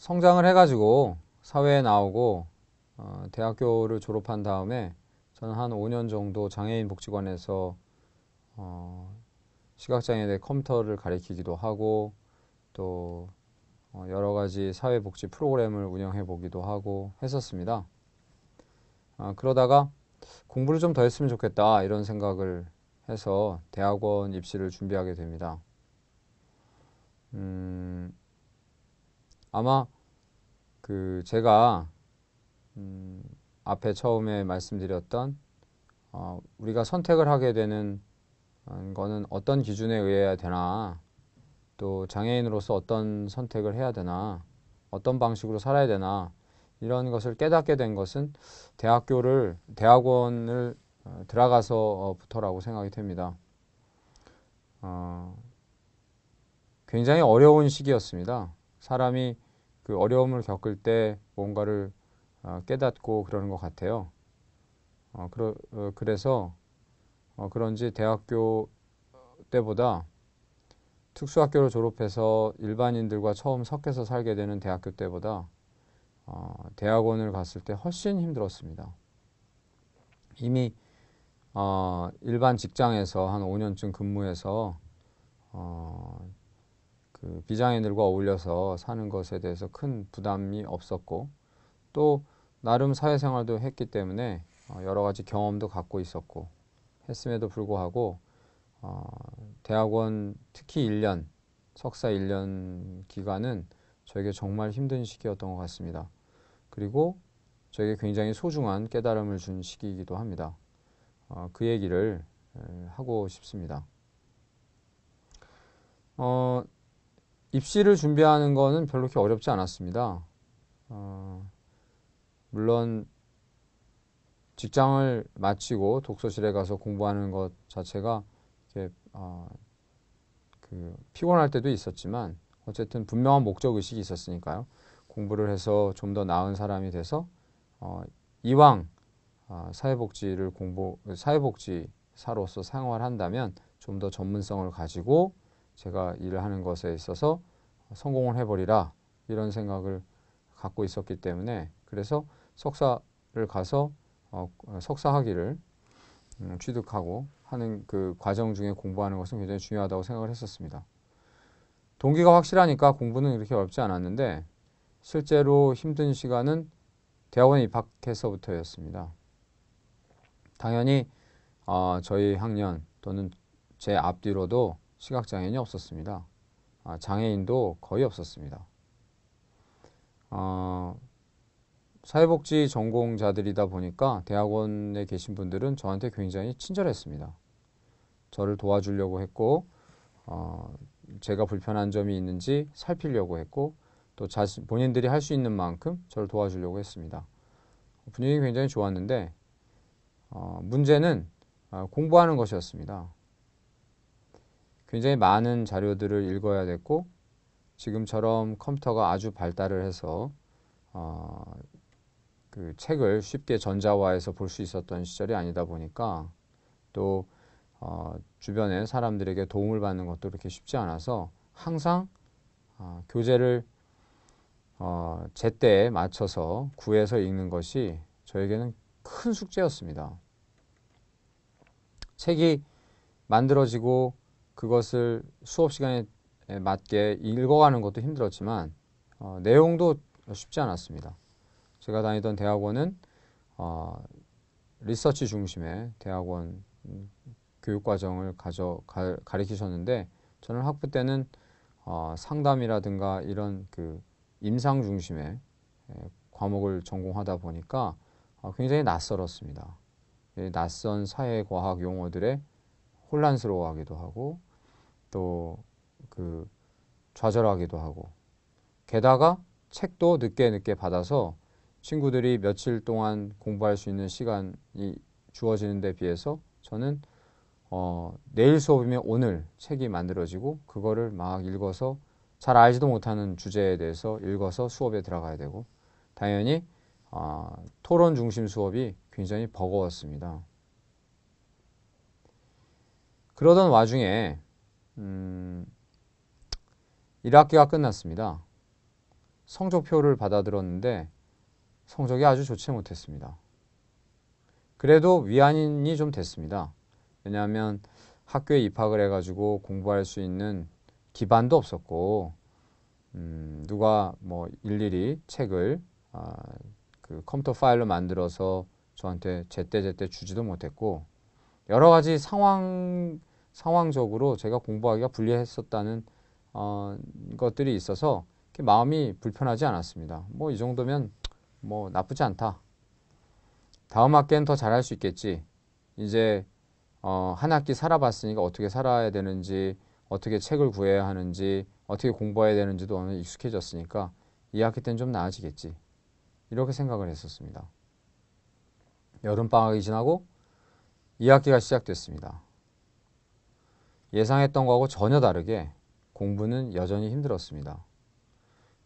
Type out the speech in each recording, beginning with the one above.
성장을 해가지고 사회에 나오고 대학교를 졸업한 다음에 저는 한 5년 정도 장애인 복지관에서 시각장애인의 컴퓨터를 가리키기도 하고 또 여러 가지 사회복지 프로그램을 운영해 보기도 하고 했었습니다. 그러다가 공부를 좀 더 했으면 좋겠다 이런 생각을 해서 대학원 입시를 준비하게 됩니다. 아마 제가 앞에 처음에 말씀드렸던 우리가 선택을 하게 되는 거는 어떤 기준에 의해야 되나, 또 장애인으로서 어떤 선택을 해야 되나, 어떤 방식으로 살아야 되나, 이런 것을 깨닫게 된 것은 대학원을 들어가서부터라고 생각이 됩니다. 굉장히 어려운 시기였습니다. 사람이 그 어려움을 겪을 때 뭔가를 깨닫고 그러는 것 같아요. 그래서 그런지 대학교 때보다 특수학교를 졸업해서 일반인들과 처음 섞여서 살게 되는 대학교 때보다 대학원을 갔을 때 훨씬 힘들었습니다. 이미 일반 직장에서 한 5년쯤 근무해서 그 비장애인들과 어울려서 사는 것에 대해서 큰 부담이 없었고, 또 나름 사회생활도 했기 때문에 여러 가지 경험도 갖고 있었고 했음에도 불구하고 대학원 특히 1년, 석사 1년 기간은 저에게 정말 힘든 시기였던 것 같습니다. 그리고 저에게 굉장히 소중한 깨달음을 준 시기이기도 합니다. 그 얘기를 하고 싶습니다. 입시를 준비하는 거는 별로 그렇게 어렵지 않았습니다. 물론 직장을 마치고 독서실에 가서 공부하는 것 자체가 이렇게 피곤할 때도 있었지만 어쨌든 분명한 목적 의식이 있었으니까요. 공부를 해서 좀 더 나은 사람이 돼서 이왕 사회복지사로서 생활한다면 좀 더 전문성을 가지고 제가 일을 하는 것에 있어서 성공을 해버리라, 이런 생각을 갖고 있었기 때문에, 그래서 석사를 가서 석사 학위를 취득하고 하는 그 과정 중에 공부하는 것은 굉장히 중요하다고 생각을 했었습니다. 동기가 확실하니까 공부는 그렇게 어렵지 않았는데 실제로 힘든 시간은 대학원에 입학해서부터였습니다. 당연히 저희 학년 또는 제 앞뒤로도 시각장애인이 없었습니다. 장애인도 거의 없었습니다. 사회복지 전공자들이다 보니까 대학원에 계신 분들은 저한테 굉장히 친절했습니다. 저를 도와주려고 했고 제가 불편한 점이 있는지 살피려고 했고, 또 본인들이 할 수 있는 만큼 저를 도와주려고 했습니다. 분위기 굉장히 좋았는데 문제는 공부하는 것이었습니다. 굉장히 많은 자료들을 읽어야 됐고, 지금처럼 컴퓨터가 아주 발달을 해서 그 책을 쉽게 전자화해서 볼 수 있었던 시절이 아니다 보니까, 또 주변에 사람들에게 도움을 받는 것도 그렇게 쉽지 않아서 항상 교재를 제때에 맞춰서 구해서 읽는 것이 저에게는 큰 숙제였습니다. 책이 만들어지고 그것을 수업 시간에 맞게 읽어가는 것도 힘들었지만 내용도 쉽지 않았습니다. 제가 다니던 대학원은 리서치 중심의 대학원 교육과정을 가리키셨는데, 저는 학부 때는 상담이라든가 이런 그 임상 중심의 과목을 전공하다 보니까 굉장히 낯설었습니다. 낯선 사회과학 용어들에 혼란스러워하기도 하고 또 좌절하기도 하고, 게다가 책도 늦게 받아서 친구들이 며칠 동안 공부할 수 있는 시간이 주어지는 데 비해서 저는 내일 수업이면 오늘 책이 만들어지고 그거를 막 읽어서 잘 알지도 못하는 주제에 대해서 읽어서 수업에 들어가야 되고, 당연히 토론 중심 수업이 굉장히 버거웠습니다. 그러던 와중에 1학기가 끝났습니다. 성적표를 받아들었는데 성적이 아주 좋지 못했습니다. 그래도 위안이 좀 됐습니다. 왜냐하면 학교에 입학을 해가지고 공부할 수 있는 기반도 없었고, 누가 뭐 일일이 책을 그 컴퓨터 파일로 만들어서 저한테 제때제때 주지도 못했고, 여러 가지 상황적으로 제가 공부하기가 불리했었다는 것들이 있어서 마음이 불편하지 않았습니다. 뭐 이 정도면 뭐 나쁘지 않다. 다음 학기엔 더 잘할 수 있겠지. 이제 한 학기 살아봤으니까 어떻게 살아야 되는지, 어떻게 책을 구해야 하는지, 어떻게 공부해야 되는지도 어느 익숙해졌으니까 이 학기 때는 좀 나아지겠지. 이렇게 생각을 했었습니다. 여름방학이 지나고 2학기가 시작됐습니다. 예상했던 거하고 전혀 다르게 공부는 여전히 힘들었습니다.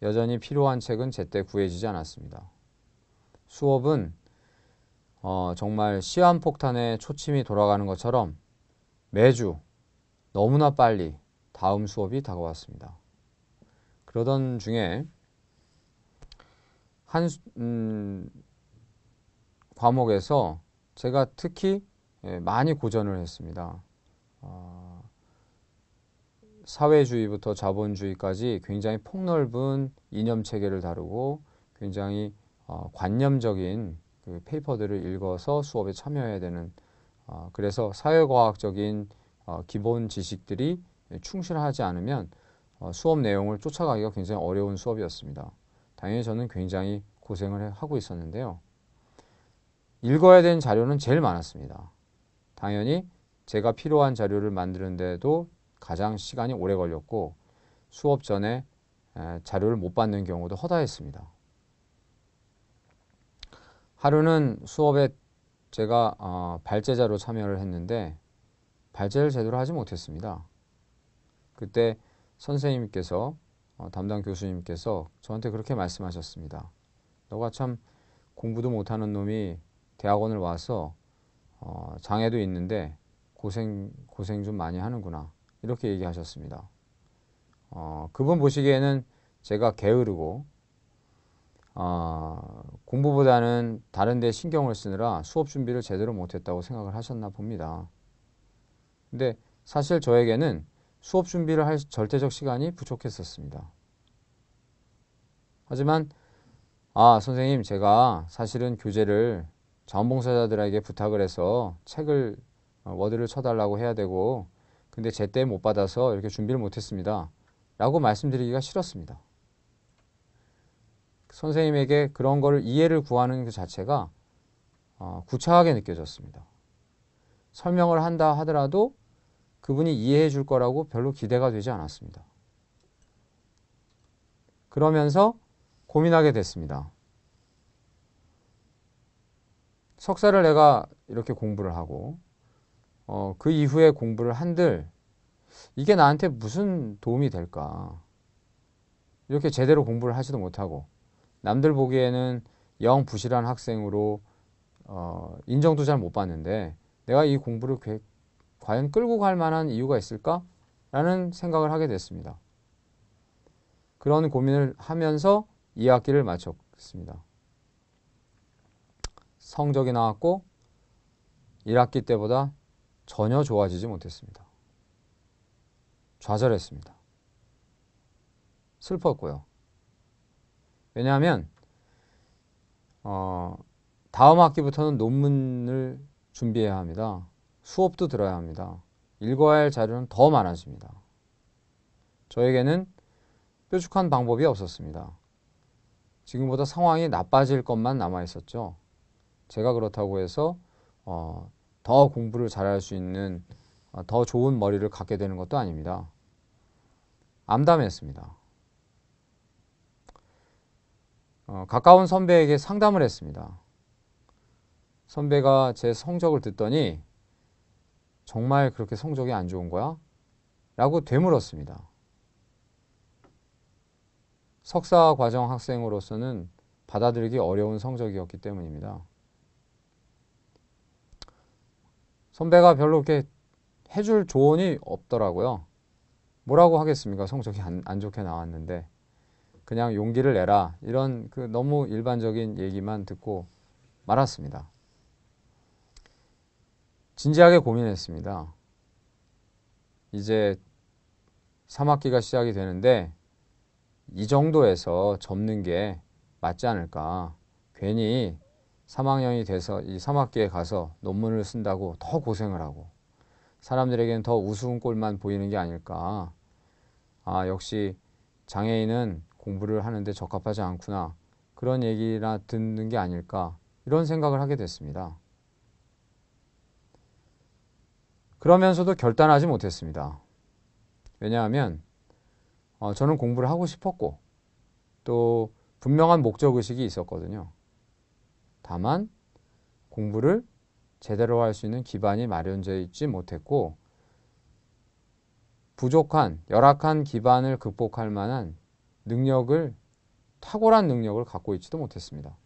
여전히 필요한 책은 제때 구해지지 않았습니다. 수업은 정말 시한폭탄에 초침이 돌아가는 것처럼 매주 너무나 빨리 다음 수업이 다가왔습니다. 그러던 중에 한 과목에서 제가 특히 많이 고전을 했습니다. 사회주의부터 자본주의까지 굉장히 폭넓은 이념 체계를 다루고 굉장히 관념적인 그 페이퍼들을 읽어서 수업에 참여해야 되는, 그래서 사회과학적인 기본 지식들이 충실하지 않으면 수업 내용을 쫓아가기가 굉장히 어려운 수업이었습니다. 당연히 저는 굉장히 고생을 하고 있었는데요. 읽어야 되는 자료는 제일 많았습니다. 당연히 제가 필요한 자료를 만드는데도 가장 시간이 오래 걸렸고 수업 전에 자료를 못 받는 경우도 허다했습니다. 하루는 수업에 제가 발제자로 참여를 했는데 발제를 제대로 하지 못했습니다. 그때 선생님께서 담당 교수님께서 저한테 그렇게 말씀하셨습니다. 너가 참 공부도 못하는 놈이 대학원을 와서 장애도 있는데 고생 좀 많이 하는구나. 이렇게 얘기하셨습니다. 그분 보시기에는 제가 게으르고 공부보다는 다른 데 신경을 쓰느라 수업 준비를 제대로 못했다고 생각을 하셨나 봅니다. 근데 사실 저에게는 수업 준비를 할 절대적 시간이 부족했었습니다. 하지만 선생님, 제가 사실은 교재를 자원봉사자들에게 부탁을 해서 책을 워드를 쳐달라고 해야 되고 근데 제때 못 받아서 이렇게 준비를 못했습니다. 라고 말씀드리기가 싫었습니다. 선생님에게 그런 거를 이해를 구하는 그 자체가 구차하게 느껴졌습니다. 설명을 한다 하더라도 그분이 이해해 줄 거라고 별로 기대가 되지 않았습니다. 그러면서 고민하게 됐습니다. 석사를 내가 이렇게 공부를 하고 그 이후에 공부를 한들 이게 나한테 무슨 도움이 될까? 이렇게 제대로 공부를 하지도 못하고 남들 보기에는 영 부실한 학생으로 인정도 잘 못 받는데 내가 이 공부를 과연 끌고 갈 만한 이유가 있을까? 라는 생각을 하게 됐습니다. 그런 고민을 하면서 2학기를 마쳤습니다. 성적이 나왔고 1학기 때보다 전혀 좋아지지 못했습니다. 좌절했습니다. 슬펐고요. 왜냐하면 다음 학기부터는 논문을 준비해야 합니다. 수업도 들어야 합니다. 읽어야 할 자료는 더 많아집니다. 저에게는 뾰족한 방법이 없었습니다. 지금보다 상황이 나빠질 것만 남아 있었죠. 제가 그렇다고 해서 더 공부를 잘할 수 있는 더 좋은 머리를 갖게 되는 것도 아닙니다. 암담했습니다. 가까운 선배에게 상담을 했습니다. 선배가 제 성적을 듣더니 정말 그렇게 성적이 안 좋은 거야? 라고 되물었습니다. 석사 과정 학생으로서는 받아들이기 어려운 성적이었기 때문입니다. 선배가 별로 이렇게 해줄 조언이 없더라고요. 뭐라고 하겠습니까? 성적이 안 좋게 나왔는데. 그냥 용기를 내라. 이런 그 너무 일반적인 얘기만 듣고 말았습니다. 진지하게 고민했습니다. 이제 3학기가 시작이 되는데 이 정도에서 접는 게 맞지 않을까. 괜히 3학년이 돼서 이 3학기에 가서 논문을 쓴다고 더 고생을 하고 사람들에게는 더 우스운 꼴만 보이는 게 아닐까. 아, 역시 장애인은 공부를 하는데 적합하지 않구나. 그런 얘기나 듣는 게 아닐까. 이런 생각을 하게 됐습니다. 그러면서도 결단하지 못했습니다. 왜냐하면 저는 공부를 하고 싶었고 또 분명한 목적의식이 있었거든요. 다만 공부를 제대로 할 수 있는 기반이 마련되어 있지 못했고 부족한, 열악한 기반을 극복할 만한 능력을, 탁월한 능력을 갖고 있지도 못했습니다.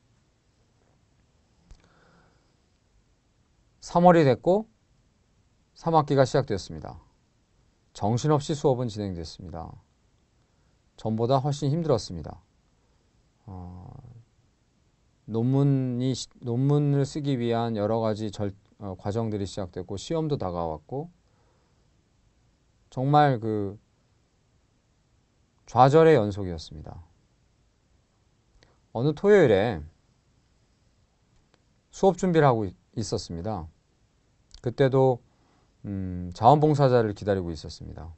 3월이 됐고 3학기가 시작되었습니다. 정신없이 수업은 진행됐습니다. 전보다 훨씬 힘들었습니다. 논문을 쓰기 위한 여러 가지 과정들이 시작됐고 시험도 다가왔고 정말 그 좌절의 연속이었습니다. 어느 토요일에 수업 준비를 하고 있었습니다. 그때도 자원봉사자를 기다리고 있었습니다.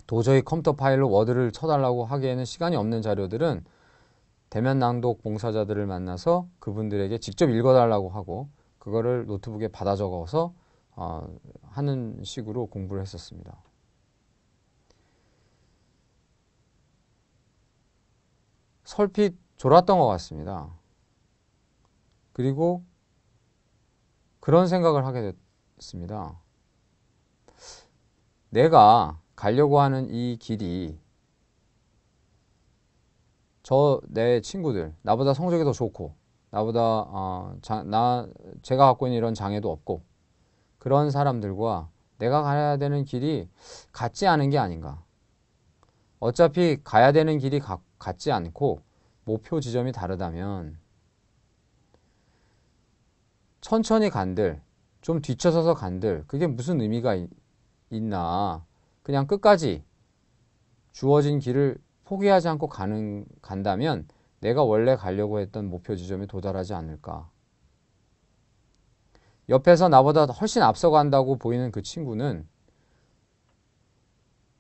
도저히 컴퓨터 파일로 워드를 쳐달라고 하기에는 시간이 없는 자료들은 대면 낭독 봉사자들을 만나서 그분들에게 직접 읽어달라고 하고 그거를 노트북에 받아 적어서 하는 식으로 공부를 했었습니다. 설핏 졸았던 것 같습니다. 그리고 그런 생각을 하게 됐습니다. 내가 가려고 하는 이 길이 내 친구들, 나보다 성적이 더 좋고 나보다 제가 갖고 있는 이런 장애도 없고 그런 사람들과 내가 가야 되는 길이 같지 않은 게 아닌가. 어차피 가야 되는 길이 같지 않고 목표 지점이 다르다면 천천히 간들, 좀 뒤쳐서서 간들 그게 무슨 의미가 있나. 그냥 끝까지 주어진 길을 포기하지 않고 간다면 내가 원래 가려고 했던 목표 지점에 도달하지 않을까. 옆에서 나보다 훨씬 앞서간다고 보이는 그 친구는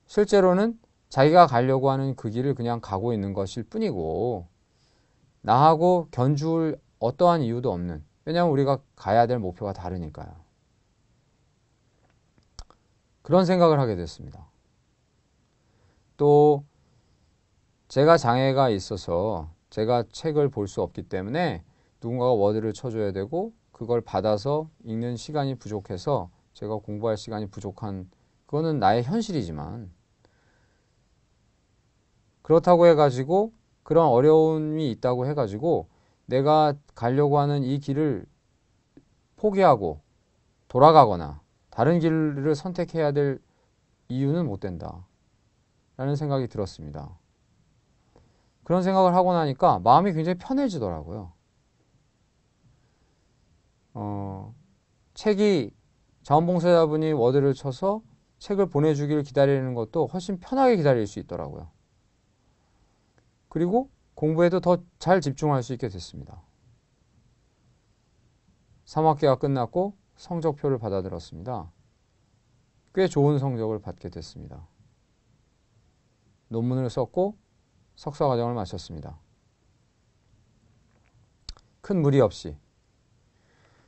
실제로는 자기가 가려고 하는 그 길을 그냥 가고 있는 것일 뿐이고 나하고 견줄 어떠한 이유도 없는, 왜냐하면 우리가 가야 될 목표가 다르니까요. 그런 생각을 하게 됐습니다. 또 제가 장애가 있어서 제가 책을 볼 수 없기 때문에 누군가가 워드를 쳐줘야 되고 그걸 받아서 읽는 시간이 부족해서 제가 공부할 시간이 부족한, 그거는 나의 현실이지만 그렇다고 해가지고 그런 어려움이 있다고 해가지고 내가 가려고 하는 이 길을 포기하고 돌아가거나 다른 길을 선택해야 될 이유는 못 된다 라는 생각이 들었습니다. 그런 생각을 하고 나니까 마음이 굉장히 편해지더라고요. 책이 자원봉사자분이 워드를 쳐서 책을 보내주기를 기다리는 것도 훨씬 편하게 기다릴 수 있더라고요. 그리고 공부에도 더 잘 집중할 수 있게 됐습니다. 3학기가 끝났고 성적표를 받아들었습니다. 꽤 좋은 성적을 받게 됐습니다. 논문을 썼고 석사과정을 마쳤습니다. 큰 무리 없이.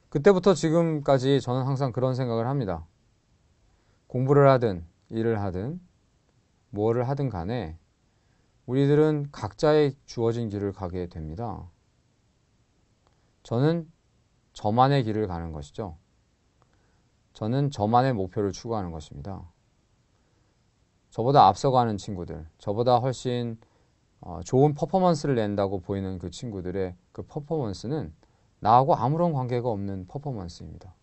그때부터 지금까지 저는 항상 그런 생각을 합니다. 공부를 하든 일을 하든 뭐를 하든 간에 우리들은 각자의 주어진 길을 가게 됩니다. 저는 저만의 길을 가는 것이죠. 저는 저만의 목표를 추구하는 것입니다. 저보다 앞서가는 친구들, 저보다 훨씬 좋은 퍼포먼스를 낸다고 보이는 그 친구들의 그 퍼포먼스는 나하고 아무런 관계가 없는 퍼포먼스입니다.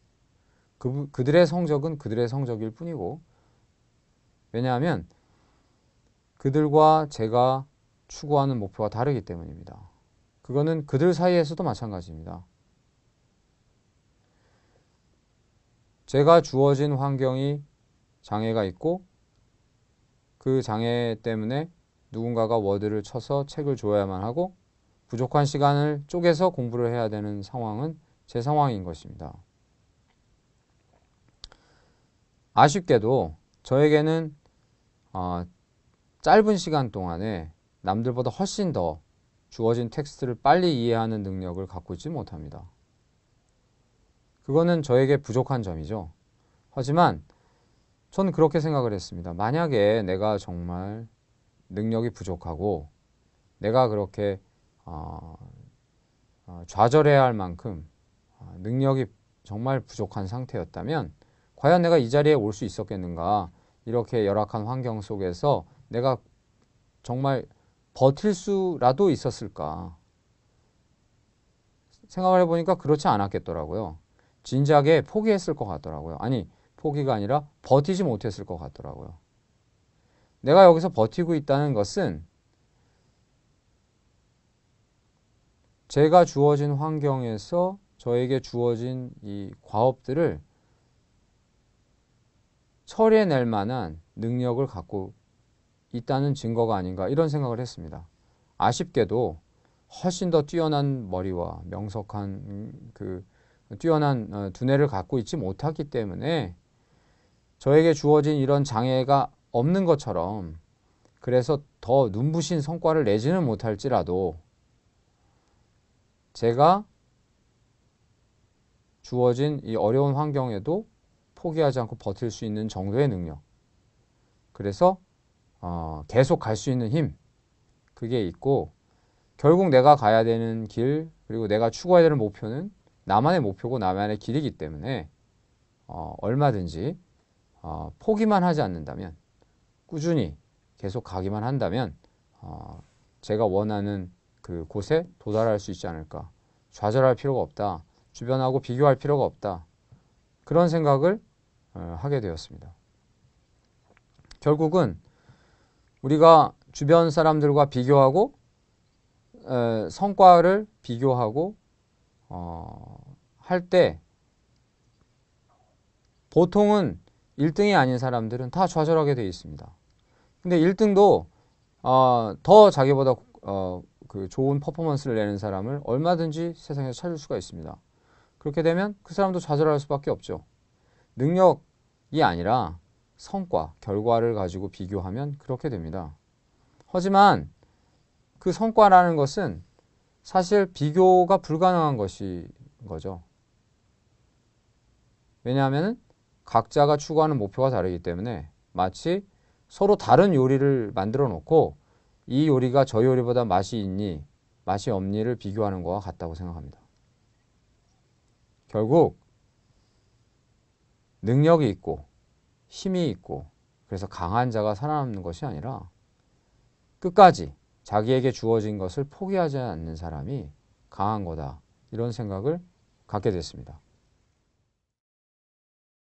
그들의 성적은 그들의 성적일 뿐이고, 왜냐하면 그들과 제가 추구하는 목표가 다르기 때문입니다. 그거는 그들 사이에서도 마찬가지입니다. 제가 주어진 환경이 장애가 있고 그 장애 때문에 누군가가 워드를 쳐서 책을 줘야만 하고 부족한 시간을 쪼개서 공부를 해야 되는 상황은 제 상황인 것입니다. 아쉽게도 저에게는 짧은 시간 동안에 남들보다 훨씬 더 주어진 텍스트를 빨리 이해하는 능력을 갖고 있지 못합니다. 그거는 저에게 부족한 점이죠. 하지만 저는 그렇게 생각을 했습니다. 만약에 내가 정말 능력이 부족하고 내가 그렇게 좌절해야 할 만큼 능력이 정말 부족한 상태였다면 과연 내가 이 자리에 올 수 있었겠는가? 이렇게 열악한 환경 속에서 내가 정말 버틸 수라도 있었을까? 생각을 해보니까 그렇지 않았겠더라고요. 진작에 포기했을 것 같더라고요. 아니, 포기가 아니라 버티지 못했을 것 같더라고요. 내가 여기서 버티고 있다는 것은 제가 주어진 환경에서 저에게 주어진 이 과업들을 처리해낼 만한 능력을 갖고 있다는 증거가 아닌가 이런 생각을 했습니다. 아쉽게도 훨씬 더 뛰어난 머리와 명석한 뛰어난 두뇌를 갖고 있지 못하기 때문에 저에게 주어진 이런 장애가 없는 것처럼 그래서 더 눈부신 성과를 내지는 못할지라도 제가 주어진 이 어려운 환경에도 포기하지 않고 버틸 수 있는 정도의 능력. 그래서 계속 갈 수 있는 힘. 그게 있고 결국 내가 가야 되는 길 그리고 내가 추구해야 되는 목표는 나만의 목표고 나만의 길이기 때문에 얼마든지 포기만 하지 않는다면 꾸준히 계속 가기만 한다면 제가 원하는 그 곳에 도달할 수 있지 않을까. 좌절할 필요가 없다. 주변하고 비교할 필요가 없다. 그런 생각을 하게 되었습니다. 결국은 우리가 주변 사람들과 비교하고 성과를 비교하고 할 때 보통은 1등이 아닌 사람들은 다 좌절하게 되어 있습니다. 근데 1등도 더 자기보다 그 좋은 퍼포먼스를 내는 사람을 얼마든지 세상에서 찾을 수가 있습니다. 그렇게 되면 그 사람도 좌절할 수밖에 없죠. 능력이 아니라 성과, 결과를 가지고 비교하면 그렇게 됩니다. 하지만 그 성과라는 것은 사실 비교가 불가능한 것인 거죠. 왜냐하면 각자가 추구하는 목표가 다르기 때문에 마치 서로 다른 요리를 만들어 놓고 이 요리가 저 요리보다 맛이 있니, 맛이 없니를 비교하는 것과 같다고 생각합니다. 결국 능력이 있고 힘이 있고 그래서 강한 자가 살아남는 것이 아니라 끝까지 자기에게 주어진 것을 포기하지 않는 사람이 강한 거다. 이런 생각을 갖게 됐습니다.